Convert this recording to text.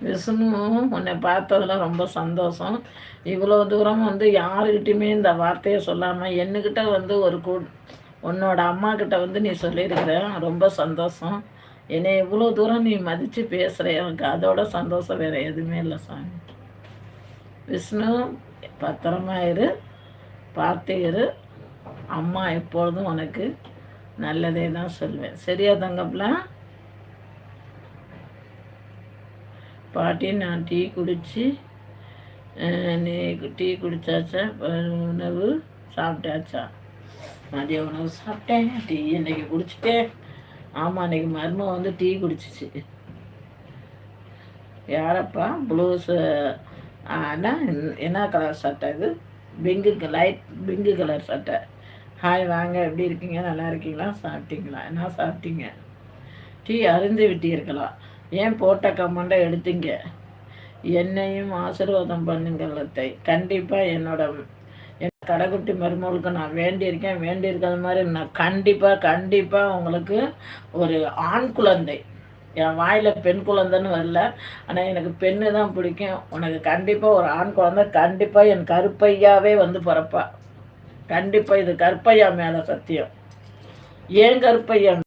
விஷ்ணு, உன்னை பார்த்ததுல ரொம்ப சந்தோஷம். இவ்வளோ தூரம் வந்து யாருக்கிட்டையுமே இந்த வார்த்தையை சொல்லாமல் என்கிட்ட வந்து உன்னோட அம்மாக்கிட்ட வந்து நீ சொல்லியிருக்கிற. ரொம்ப சந்தோஷம். என்னை இவ்வளோ தூரம் நீ மதித்து பேசுகிற, எனக்கு அதோட சந்தோஷம் வேறு எதுவுமே இல்லை சாமி. விஷ்ணு, பத்திரமா இரு, பார்த்து இரு. அம்மா எப்பொழுதும் உனக்கு நல்லதே தான் சொல்வேன். சரியா தங்கப்பில? பாட்டி, நான் டீ குடித்து, நீ டீ குடித்தாச்சா? உணவு சாப்பிட்டாச்சா? மதிய உணவு சாப்பிட்டேன், டீ இன்றைக்கி குடிச்சிட்டேன். ஆமாம், இன்றைக்கி மருமக வந்து டீ குடிச்சிச்சு. யாரப்பா? ப்ளூஸு ஆனால் என்ன கலர் சட்டை இது? லைட் பிங்கு கலர் சட்டை. ஹாய், வாங்க, எப்படி இருக்கீங்க? நல்லா இருக்கீங்களா? சாப்பிட்டீங்களா? என்ன சாப்பிட்டீங்க? டீ அருந்து விட்டீர்களா? ஏன் போட்ட கமெண்டை எடுத்தீங்க? என்னையும் ஆசீர்வாதம் பண்ணுங்கள் அத்தை. கண்டிப்பாக என் கடைக்குட்டி மருமகளுக்கு நான் வேண்டியிருக்காத மாதிரி நான் கண்டிப்பாக உங்களுக்கு ஒரு ஆண் குழந்தை. என் வாயில் பெண் குழந்தைன்னு வரல, ஆனால் எனக்கு பெண்ணு தான் பிடிக்கும். உனக்கு கண்டிப்பாக ஒரு ஆண் குழந்தை கண்டிப்பாக என் கருப்பையாவே வந்து பிறப்பா. கண்டிப்பாக இது கருப்பையா மேலே சத்தியம். ஏன் கருப்பையா?